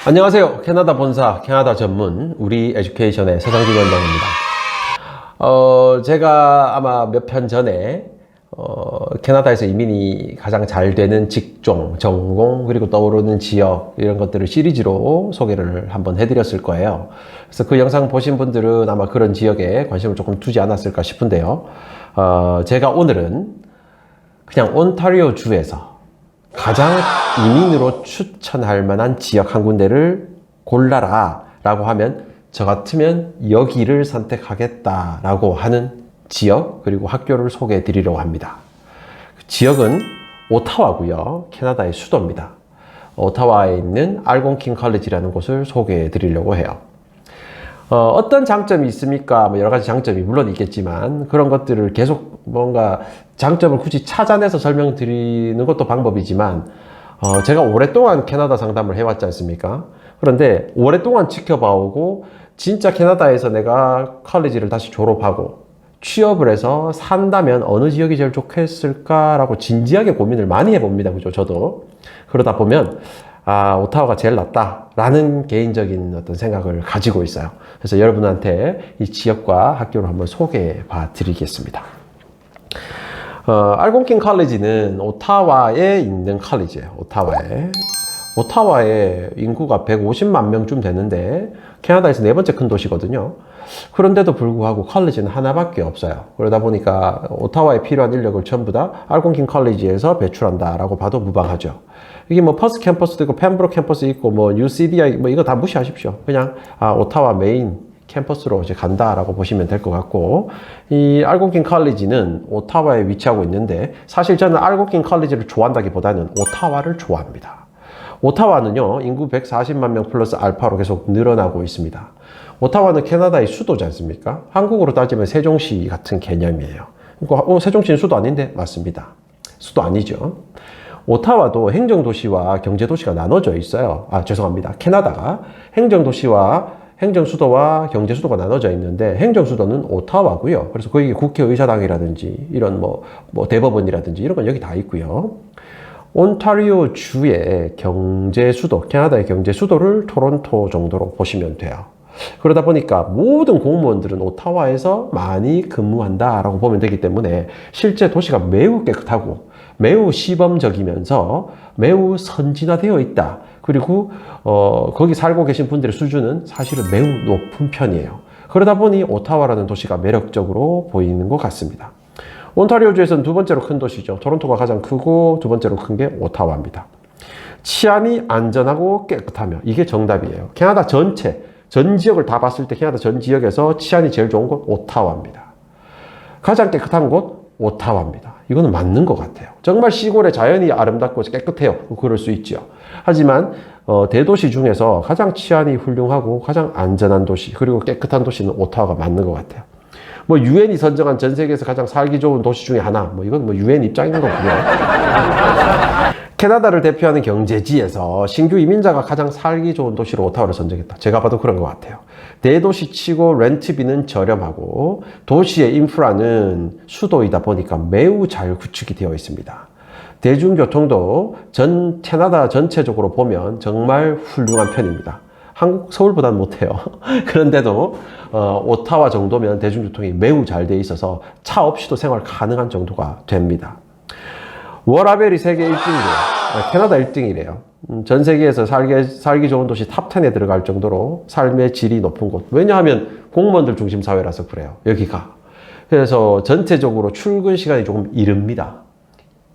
안녕하세요. 캐나다 본사, 캐나다 전문 우리 에듀케이션의 서상진 원장입니다. 제가 아마 몇 편 전에 캐나다에서 이민이 가장 잘 되는 직종, 전공, 그리고 떠오르는 지역 이런 것들을 시리즈로 소개를 한번 해드렸을 거예요. 그래서 그 영상 보신 분들은 아마 그런 지역에 관심을 조금 두지 않았을까 싶은데요. 제가 오늘은 그냥 온타리오 주에서 가장 이민으로 추천할 만한 지역 한 군데를 골라라 라고 하면 저 같으면 여기를 선택하겠다 라고 하는 지역 그리고 학교를 소개해 드리려고 합니다. 지역은 오타와고요. 캐나다의 수도입니다. 오타와에 있는 알곤킨 컬리지라는 곳을 소개해 드리려고 해요. 어떤 장점이 있습니까? 뭐 여러 가지 장점이 물론 있겠지만 그런 것들을 계속 뭔가 장점을 굳이 찾아내서 설명드리는 것도 방법이지만 제가 오랫동안 캐나다 상담을 해왔지 않습니까? 그런데 오랫동안 지켜봐 오고 진짜 캐나다에서 내가 컬리지를 다시 졸업하고 취업을 해서 산다면 어느 지역이 제일 좋겠을까라고 진지하게 고민을 많이 해봅니다. 그죠? 저도. 그러다 보면 오타와가 제일 낫다라는 개인적인 어떤 생각을 가지고 있어요. 그래서 여러분한테 이 지역과 학교를 한번 소개해 봐 드리겠습니다. 알곤킨 컬리지는 오타와에 있는 컬리지예요. 오타와에 인구가 150만 명쯤 되는데 캐나다에서 네 번째 큰 도시거든요. 그런데도 불구하고 컬리지는 하나밖에 없어요. 그러다 보니까 오타와에 필요한 인력을 전부 다 알곤킨 컬리지에서 배출한다라고 봐도 무방하죠. 이게 뭐 퍼스 캠퍼스도 있고 펜브로 캠퍼스 있고 뭐 UCDI 뭐 이거 다 무시하십시오. 그냥 오타와 메인 캠퍼스로 이제 간다라고 보시면 될 것 같고, 이 알곤킨 컬리지는 오타와에 위치하고 있는데 사실 저는 알곤킨 컬리지를 좋아한다기보다는 오타와를 좋아합니다. 오타와는요 인구 140만 명 플러스 알파로 계속 늘어나고 있습니다. 오타와는 캐나다의 수도지 않습니까? 한국으로 따지면 세종시 같은 개념이에요. 그러니까 세종시는 수도 아닌데? 맞습니다. 수도 아니죠. 오타와도 행정도시와 경제도시가 나눠져 있어요. 죄송합니다. 캐나다가 행정수도와 경제수도가 나눠져 있는데 행정수도는 오타와고요. 그래서 거기 국회의사당이라든지 이런 뭐 대법원이라든지 이런 건 여기 다 있고요. 온타리오 주의 경제수도, 캐나다의 경제수도를 토론토 정도로 보시면 돼요. 그러다 보니까 모든 공무원들은 오타와에서 많이 근무한다라고 보면 되기 때문에 실제 도시가 매우 깨끗하고 매우 시범적이면서 매우 선진화되어 있다. 그리고 거기 살고 계신 분들의 수준은 사실은 매우 높은 편이에요. 그러다 보니 오타와라는 도시가 매력적으로 보이는 것 같습니다. 온타리오주에서는 두 번째로 큰 도시죠. 토론토가 가장 크고 두 번째로 큰 게 오타와입니다. 치안이 안전하고 깨끗하며 이게 정답이에요. 캐나다 전체, 전 지역을 다 봤을 때 캐나다 전 지역에서 치안이 제일 좋은 곳 오타와입니다. 가장 깨끗한 곳 오타와입니다. 이거는 맞는 것 같아요. 정말 시골의 자연이 아름답고 깨끗해요. 그럴 수 있죠. 하지만 대도시 중에서 가장 치안이 훌륭하고 가장 안전한 도시 그리고 깨끗한 도시는 오타와가 맞는 것 같아요. 뭐 유엔이 선정한 전 세계에서 가장 살기 좋은 도시 중에 하나, 뭐 이건 뭐 유엔 입장인 거고요. 캐나다를 대표하는 경제지에서 신규 이민자가 가장 살기 좋은 도시로 오타와를 선정했다. 제가 봐도 그런 것 같아요. 대도시치고 렌트비는 저렴하고 도시의 인프라는 수도이다 보니까 매우 잘 구축이 되어 있습니다. 대중교통도 캐나다 전체적으로 보면 정말 훌륭한 편입니다. 한국 서울보다는 못해요. 그런데도 오타와 정도면 대중교통이 매우 잘 돼 있어서 차 없이도 생활 가능한 정도가 됩니다. 워라벨이 세계 1등이래요. 캐나다 1등이래요. 전 세계에서 살기 좋은 도시 탑10에 들어갈 정도로 삶의 질이 높은 곳. 왜냐하면 공무원들 중심 사회라서 그래요. 여기가. 그래서 전체적으로 출근 시간이 조금 이릅니다.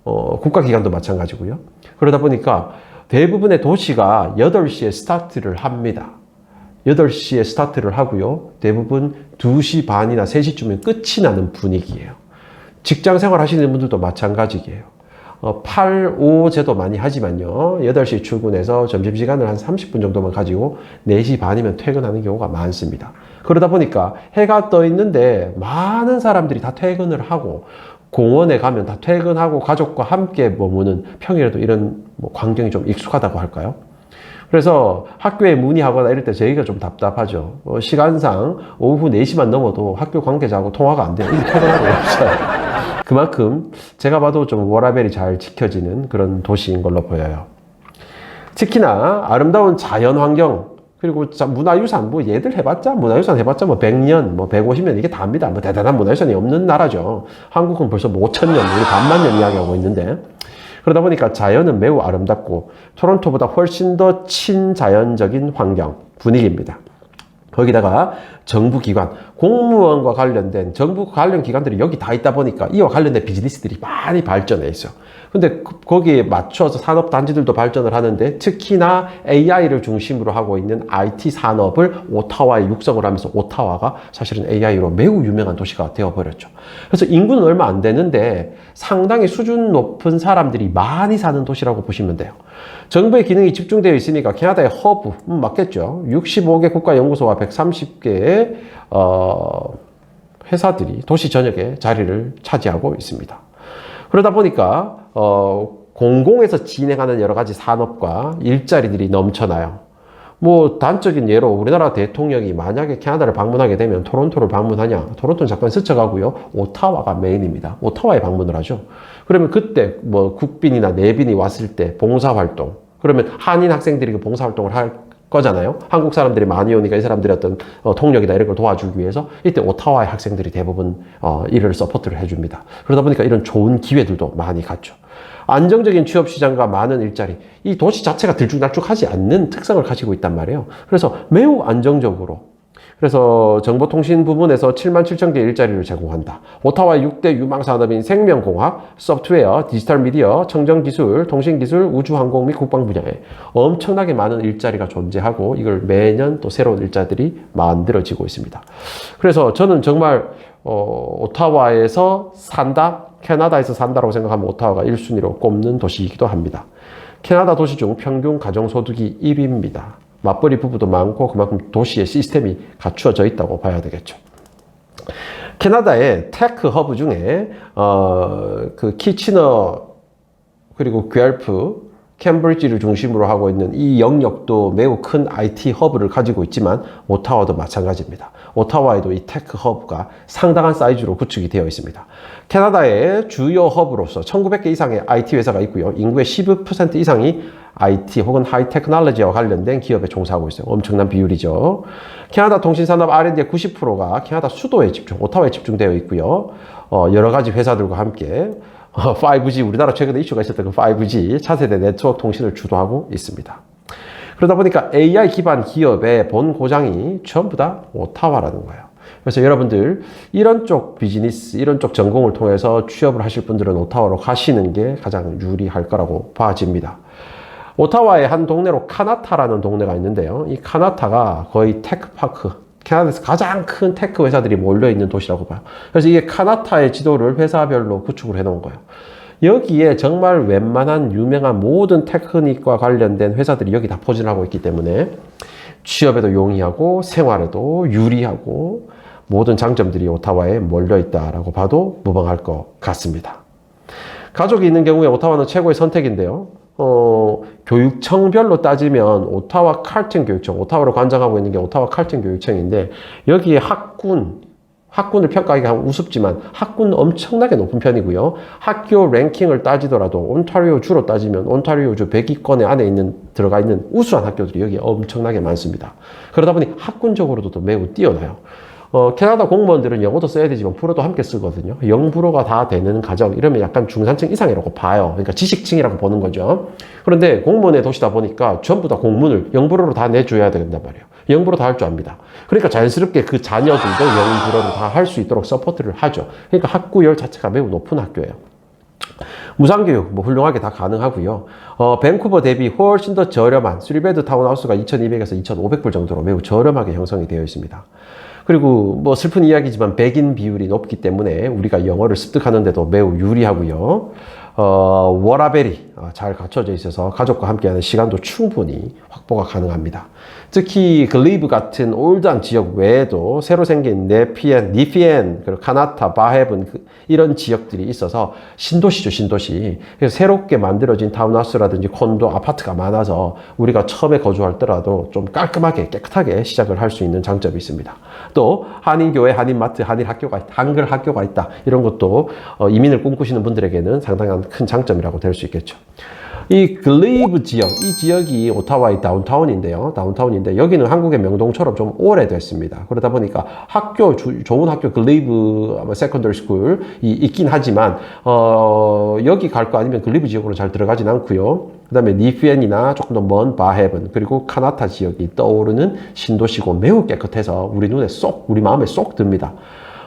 국가기관도 마찬가지고요. 그러다 보니까 대부분의 도시가 8시에 스타트를 합니다. 8시에 스타트를 하고요. 대부분 2시 반이나 3시쯤에 끝이 나는 분위기예요. 직장 생활 하시는 분들도 마찬가지예요. 8-5 제도 많이 하지만요. 8시에 출근해서 점심시간을 한 30분 정도만 가지고 4시 반이면 퇴근하는 경우가 많습니다. 그러다 보니까 해가 떠 있는데 많은 사람들이 다 퇴근을 하고 공원에 가면 다 퇴근하고 가족과 함께 머무는 평일에도 이런 광경이 좀 익숙하다고 할까요? 그래서 학교에 문의하거나 이럴 때 저희가 좀 답답하죠. 시간상 오후 4시만 넘어도 학교 관계자하고 통화가 안 돼요. 이게 퇴근하고 없어요. 그만큼 제가 봐도 좀 워라밸이 잘 지켜지는 그런 도시인 걸로 보여요. 특히나 아름다운 자연 환경, 그리고 문화유산, 뭐 얘들 해봤자, 문화유산 해봤자 뭐 100년, 뭐 150년 이게 답니다. 뭐 대단한 문화유산이 없는 나라죠. 한국은 벌써 뭐 5,000년, 우리 반만 년 이야기하고 있는데. 그러다 보니까 자연은 매우 아름답고 토론토보다 훨씬 더 친자연적인 환경, 분위기입니다. 거기다가 정부기관, 공무원과 관련된 정부 관련 기관들이 여기 다 있다 보니까 이와 관련된 비즈니스들이 많이 발전해 있어요. 근데 거기에 맞춰서 산업단지들도 발전을 하는데 특히나 AI를 중심으로 하고 있는 IT 산업을 오타와에 육성을 하면서 오타와가 사실은 AI로 매우 유명한 도시가 되어버렸죠. 그래서 인구는 얼마 안 되는데 상당히 수준 높은 사람들이 많이 사는 도시라고 보시면 돼요. 정부의 기능이 집중되어 있으니까 캐나다의 허브, 맞겠죠. 65개 국가연구소와 130개의 회사들이 도시 전역에 자리를 차지하고 있습니다. 그러다 보니까 공공에서 진행하는 여러 가지 산업과 일자리들이 넘쳐나요. 뭐 단적인 예로 우리나라 대통령이 만약에 캐나다를 방문하게 되면 토론토를 방문하냐? 토론토는 잠깐 스쳐가고요. 오타와가 메인입니다. 오타와에 방문을 하죠. 그러면 그때 뭐 국빈이나 내빈이 왔을 때 봉사활동, 그러면 한인 학생들이 그 봉사활동을 할 거잖아요. 한국 사람들이 많이 오니까 이 사람들이 어떤 통역이나 이런 걸 도와주기 위해서 이때 오타와의 학생들이 대부분 일을 서포트를 해줍니다. 그러다 보니까 이런 좋은 기회들도 많이 갖죠. 안정적인 취업 시장과 많은 일자리, 이 도시 자체가 들쭉날쭉하지 않는 특성을 가지고 있단 말이에요. 그래서 매우 안정적으로, 그래서 정보통신 부분에서 77,000개 일자리를 제공한다. 오타와의 6대 유망산업인 생명공학, 소프트웨어, 디지털 미디어, 청정기술, 통신기술, 우주항공 및 국방 분야에 엄청나게 많은 일자리가 존재하고 이걸 매년 또 새로운 일자리들이 만들어지고 있습니다. 그래서 저는 정말 오타와에서 산다, 캐나다에서 산다라고 생각하면 오타와가 1순위로 꼽는 도시이기도 합니다. 캐나다 도시 중 평균 가정소득이 1위입니다. 맞벌이 부부도 많고 그만큼 도시의 시스템이 갖추어져 있다고 봐야 되겠죠. 캐나다의 테크 허브 중에 그 키치너 그리고 괴얼프, 캠브리지를 중심으로 하고 있는 이 영역도 매우 큰 IT 허브를 가지고 있지만 오타와도 마찬가지입니다. 오타와에도 이 테크 허브가 상당한 사이즈로 구축이 되어 있습니다. 캐나다의 주요 허브로서 1900개 이상의 IT 회사가 있고요. 인구의 12% 이상이 IT 혹은 하이테크놀로지와 관련된 기업에 종사하고 있어요. 엄청난 비율이죠. 캐나다 통신산업 R&D의 90%가 캐나다 수도에 오타와에 집중되어 있고요. 여러 가지 회사들과 함께 5G, 우리나라 최근에 이슈가 있었던 그 5G 차세대 네트워크 통신을 주도하고 있습니다. 그러다 보니까 AI 기반 기업의 본 고장이 전부 다 오타와라는 거예요. 그래서 여러분들 이런 쪽 비즈니스, 이런 쪽 전공을 통해서 취업을 하실 분들은 오타와로 가시는 게 가장 유리할 거라고 봐집니다. 오타와의 한 동네로 카나타라는 동네가 있는데요. 이 카나타가 거의 테크파크, 캐나다에서 가장 큰 테크 회사들이 몰려있는 도시라고 봐요. 그래서 이게 카나타의 지도를 회사별로 구축을 해놓은 거예요. 여기에 정말 웬만한 유명한 모든 테크닉과 관련된 회사들이 여기 다 포진하고 있기 때문에 취업에도 용이하고 생활에도 유리하고 모든 장점들이 오타와에 몰려있다라고 봐도 무방할 것 같습니다. 가족이 있는 경우에 오타와는 최고의 선택인데요. 교육청별로 따지면 오타와 칼튼 교육청, 오타와를 관장하고 있는 게 오타와 칼튼 교육청인데 여기에 학군을 평가하기가 우습지만 학군은 엄청나게 높은 편이고요. 학교 랭킹을 따지더라도 온타리오 주로 따지면 온타리오주 100위권에 안에 들어가 있는 우수한 학교들이 여기에 엄청나게 많습니다. 그러다 보니 학군적으로도 매우 뛰어나요. 캐나다 공무원들은 영어도 써야 되지만 불어도 함께 쓰거든요. 영불어가 다 되는 가정, 이러면 약간 중산층 이상이라고 봐요. 그러니까 지식층이라고 보는 거죠. 그런데 공무원의 도시다 보니까 전부 다 공문을 영불어로 다 내줘야 된단 말이에요. 영불어 다 할 줄 압니다. 그러니까 자연스럽게 그 자녀들도 영불어로 다 할 수 있도록 서포트를 하죠. 그러니까 학구열 자체가 매우 높은 학교예요. 무상교육 훌륭하게 다 가능하고요. 밴쿠버 대비 훨씬 더 저렴한 3베드 타운하우스가 2,200에서 2,500불 정도로 매우 저렴하게 형성이 되어 있습니다. 그리고 슬픈 이야기지만 백인 비율이 높기 때문에 우리가 영어를 습득하는데도 매우 유리하고요. 워라벨이 잘 갖춰져 있어서 가족과 함께하는 시간도 충분히 확보가 가능합니다. 특히 글리브 같은 올드한 지역 외에도 새로 생긴 니피엔, 그리고 카나타, 바헤븐 이런 지역들이 있어서 신도시죠, 신도시. 그래서 새롭게 만들어진 타운하우스라든지 콘도, 아파트가 많아서 우리가 처음에 거주할 때라도 좀 깔끔하게 깨끗하게 시작을 할 수 있는 장점이 있습니다. 또 한인교회, 한인마트, 한일학교가 있다, 한글 학교가 있다, 이런 것도 이민을 꿈꾸시는 분들에게는 상당한 큰 장점이라고 될 수 있겠죠. 이 글레이브 지역, 이 지역이 오타와의 다운타운인데 여기는 한국의 명동처럼 좀 오래됐습니다. 그러다 보니까 좋은 학교 글레이브 세컨더리 스쿨이 있긴 하지만 여기 갈 거 아니면 글레이브 지역으로 잘 들어가진 않고요. 그 다음에 니피엔이나 조금 더 먼 바헤븐 그리고 카나타 지역이 떠오르는 신도시고 매우 깨끗해서 우리 마음에 쏙 듭니다.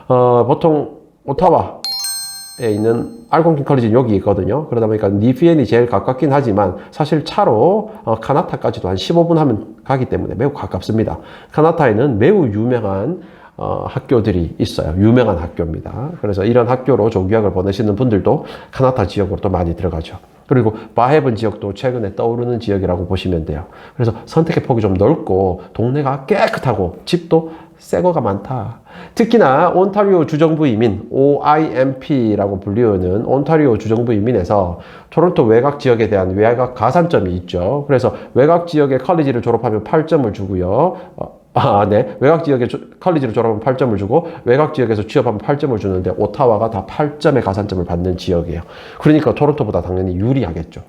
보통 오타와에 있는 알곤킨 컬리지는 여기 있거든요. 그러다 보니까 니피엔이 제일 가깝긴 하지만 사실 차로 카나타까지도 한 15분 하면 가기 때문에 매우 가깝습니다. 카나타에는 매우 유명한 학교들이 있어요. 유명한 학교입니다. 그래서 이런 학교로 조교학을 보내시는 분들도 카나타 지역으로 또 많이 들어가죠. 그리고 바헤븐 지역도 최근에 떠오르는 지역이라고 보시면 돼요. 그래서 선택의 폭이 좀 넓고 동네가 깨끗하고 집도 새 거가 많다. 특히나 온타리오 주정부 이민, OIMP라고 불리우는 온타리오 주정부 이민에서 토론토 외곽 지역에 대한 외곽 가산점이 있죠. 그래서 외곽 지역의 컬리지를 졸업하면 8점을 주고요. 외곽 지역의 컬리지를 졸업하면 8점을 주고 외곽 지역에서 취업하면 8점을 주는데 오타와가 다 8점의 가산점을 받는 지역이에요. 그러니까 토론토보다 당연히 유리하겠죠.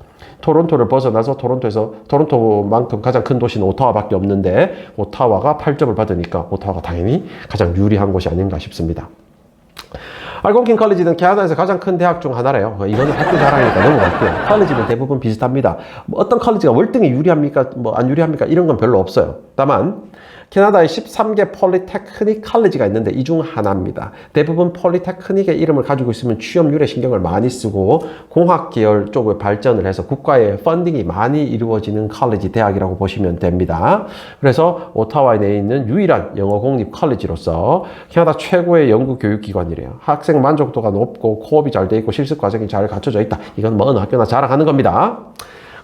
토론토를 벗어나서 토론토만큼 가장 큰 도시는 오타와밖에 없는데 오타와가 8점을 받으니까 오타와가 당연히 가장 유리한 곳이 아닌가 싶습니다. 알곤킨 컬리지는 캐나다에서 가장 큰 대학 중 하나래요. 이거는 학교 자랑이니까 넘어갈게요. 컬리지는 대부분 비슷합니다. 어떤 컬리지가 월등히 유리합니까? 안 유리합니까? 이런 건 별로 없어요. 다만 캐나다에 13개 폴리테크닉 컬리지가 있는데 이 중 하나입니다. 대부분 폴리테크닉의 이름을 가지고 있으면 취업률에 신경을 많이 쓰고 공학 계열 쪽에 발전을 해서 국가의 펀딩이 많이 이루어지는 컬리지 대학이라고 보시면 됩니다. 그래서 오타와에 있는 유일한 영어 공립 컬리지로서 캐나다 최고의 연구 교육 기관이래요. 학생 만족도가 높고 코업이 잘 돼 있고 실습 과정이 잘 갖춰져 있다. 이건 뭐 어느 학교나 자랑하는 겁니다.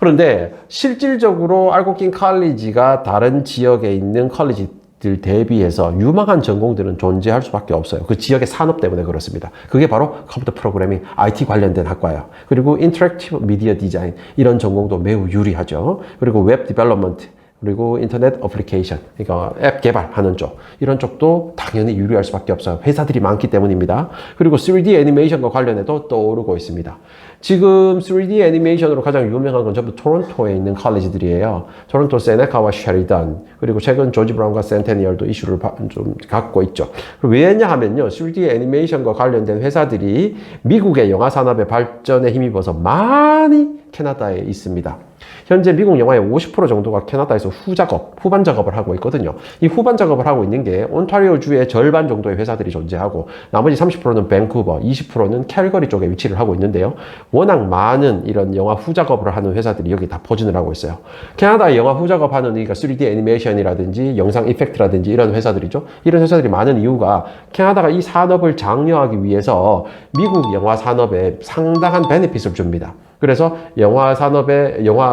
그런데 실질적으로 알곤킨 컬리지가 다른 지역에 있는 컬리지들 대비해서 유망한 전공들은 존재할 수밖에 없어요. 그 지역의 산업 때문에 그렇습니다. 그게 바로 컴퓨터 프로그래밍, IT 관련된 학과예요. 그리고 인터랙티브 미디어 디자인 이런 전공도 매우 유리하죠. 그리고 웹 디벨롭먼트 그리고 인터넷 어플리케이션, 그러니까 앱 개발하는 쪽, 이런 쪽도 당연히 유리할 수밖에 없어요. 회사들이 많기 때문입니다. 그리고 3D 애니메이션과 관련해도 떠오르고 있습니다. 지금 3D 애니메이션으로 가장 유명한 건 전부 토론토에 있는 컬리지들이에요. 토론토 세네카와 쉐리던, 그리고 최근 조지 브라운과 센테니얼도 이슈를 좀 갖고 있죠. 왜냐하면요, 3D 애니메이션과 관련된 회사들이 미국의 영화 산업의 발전에 힘입어서 많이 캐나다에 있습니다. 현재 미국 영화의 50% 정도가 캐나다에서 후반 작업을 하고 있거든요. 이 후반 작업을 하고 있는 게 온타리오 주의 절반 정도의 회사들이 존재하고 나머지 30%는 밴쿠버, 20%는 캘거리 쪽에 위치를 하고 있는데요. 워낙 많은 이런 영화 후작업을 하는 회사들이 여기 다 포진을 하고 있어요. 캐나다의 영화 후작업하는 그러니까 3D 애니메이션이라든지 영상 이펙트라든지 이런 회사들이죠. 이런 회사들이 많은 이유가 캐나다가 이 산업을 장려하기 위해서 미국 영화 산업에 상당한 베네핏을 줍니다. 그래서 영화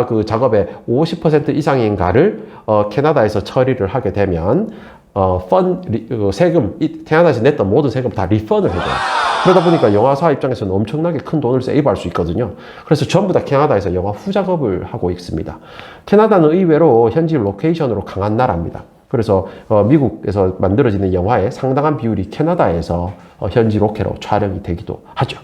그 작업의 50% 이상인가를 캐나다에서 처리를 하게 되면 세금, 캐나다에서 냈던 모든 세금 다 리펀을 해줘요. 그러다 보니까 영화사 입장에서는 엄청나게 큰 돈을 세이브할 수 있거든요. 그래서 전부 다 캐나다에서 영화 후작업을 하고 있습니다. 캐나다는 의외로 현지 로케이션으로 강한 나라입니다. 그래서 미국에서 만들어지는 영화의 상당한 비율이 캐나다에서 현지 로케로 촬영이 되기도 하죠.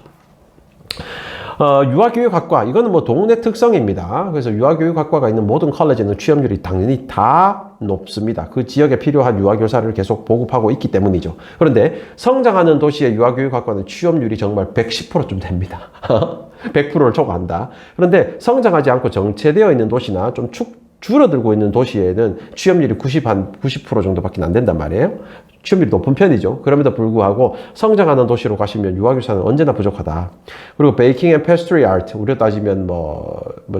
유아교육학과, 이거는 뭐 동네 특성입니다. 그래서 유아교육학과가 있는 모든 컬리지는 취업률이 당연히 다 높습니다. 그 지역에 필요한 유아교사를 계속 보급하고 있기 때문이죠. 그런데 성장하는 도시의 유아교육학과는 취업률이 정말 110%좀 됩니다. 100%를 초과한다. 그런데 성장하지 않고 정체되어 있는 도시나 좀 줄어들고 있는 도시에는 취업률이 90% 정도밖에 안 된단 말이에요. 취업률이 높은 편이죠. 그럼에도 불구하고 성장하는 도시로 가시면 유아교사는 언제나 부족하다. 그리고 베이킹 앤 페스트리 아트, 우리로 따지면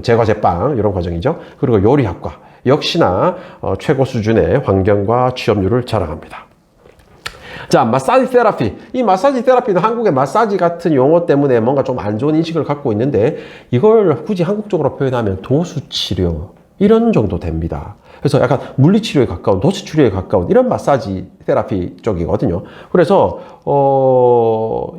제과 제빵 이런 과정이죠. 그리고 요리학과 역시나 최고 수준의 환경과 취업률을 자랑합니다. 자, 마사지 테라피. 이 마사지 테라피는 한국의 마사지 같은 용어 때문에 뭔가 좀 안 좋은 인식을 갖고 있는데 이걸 굳이 한국적으로 표현하면 도수치료 이런 정도 됩니다. 그래서 약간 물리치료에 가까운, 도수치료에 가까운 이런 마사지 테라피 쪽이거든요. 그래서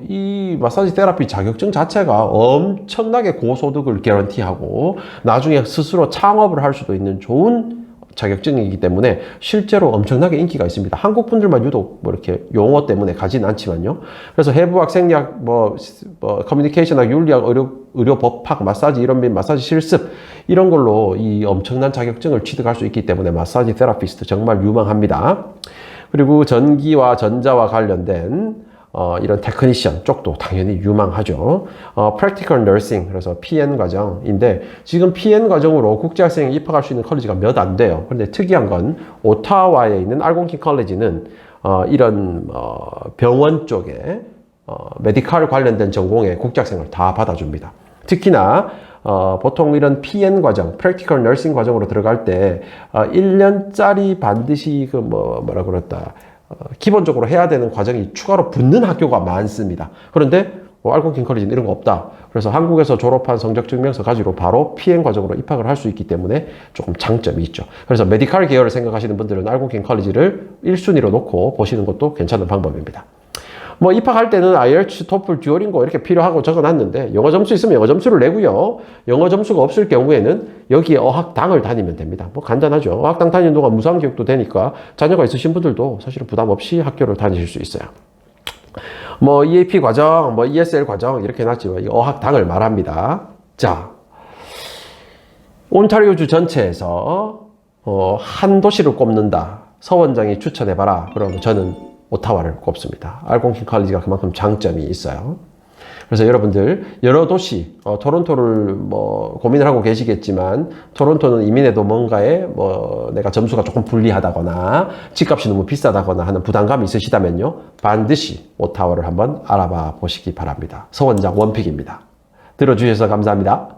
이 마사지 테라피 자격증 자체가 엄청나게 고소득을 개런티하고 나중에 스스로 창업을 할 수도 있는 좋은 자격증이기 때문에 실제로 엄청나게 인기가 있습니다. 한국 분들만 유독 뭐 이렇게 용어 때문에 가지는 않지만요. 그래서 해부학, 생리학, 커뮤니케이션학, 윤리학, 의료 법학, 마사지, 이런 마사지 실습 이런 걸로 이 엄청난 자격증을 취득할 수 있기 때문에 마사지 테라피스트 정말 유망합니다. 그리고 전기와 전자와 관련된 이런 테크니션 쪽도 당연히 유망하죠. Practical Nursing, 그래서 PN 과정인데 지금 PN 과정으로 국제학생이 입학할 수 있는 컬리지가 몇 안 돼요. 그런데 특이한 건 오타와에 있는 알곤킨 컬리지는 이런 병원 쪽에 메디칼 관련된 전공의 국제학생을 다 받아줍니다. 특히나 보통 이런 PN 과정, Practical Nursing 과정으로 들어갈 때 1년짜리 반드시 뭐라 그랬다. 기본적으로 해야 되는 과정이 추가로 붙는 학교가 많습니다. 그런데 알곤킨 컬리지는 이런 거 없다. 그래서 한국에서 졸업한 성적 증명서 가지고 바로 PN 과정으로 입학을 할 수 있기 때문에 조금 장점이 있죠. 그래서 메디칼 계열을 생각하시는 분들은 알곤킨 컬리지를 1순위로 놓고 보시는 것도 괜찮은 방법입니다. 뭐 입학할 때는 IELTS, TOEFL, 듀오링고 이렇게 필요하고 적어놨는데 영어 점수 있으면 영어 점수를 내고요. 영어 점수가 없을 경우에는 여기에 어학당을 다니면 됩니다. 뭐 간단하죠. 어학당 다니는 동안 무상교육도 되니까 자녀가 있으신 분들도 사실은 부담 없이 학교를 다니실 수 있어요. 뭐 EAP 과정, 뭐 ESL 과정 이렇게 해놨지만 이 어학당을 말합니다. 자, 온타리오주 전체에서 한 도시를 꼽는다. 서원장이 추천해봐라. 그러면 저는 오타와를 꼽습니다. 알곤킨 컬리지가 그만큼 장점이 있어요. 그래서 여러분들 여러 도시, 토론토를 뭐 고민을 하고 계시겠지만 토론토는 이민해도 뭔가에 내가 점수가 조금 불리하다거나 집값이 너무 비싸다거나 하는 부담감이 있으시다면요. 반드시 오타와를 한번 알아봐 보시기 바랍니다. 서원장 원픽입니다. 들어주셔서 감사합니다.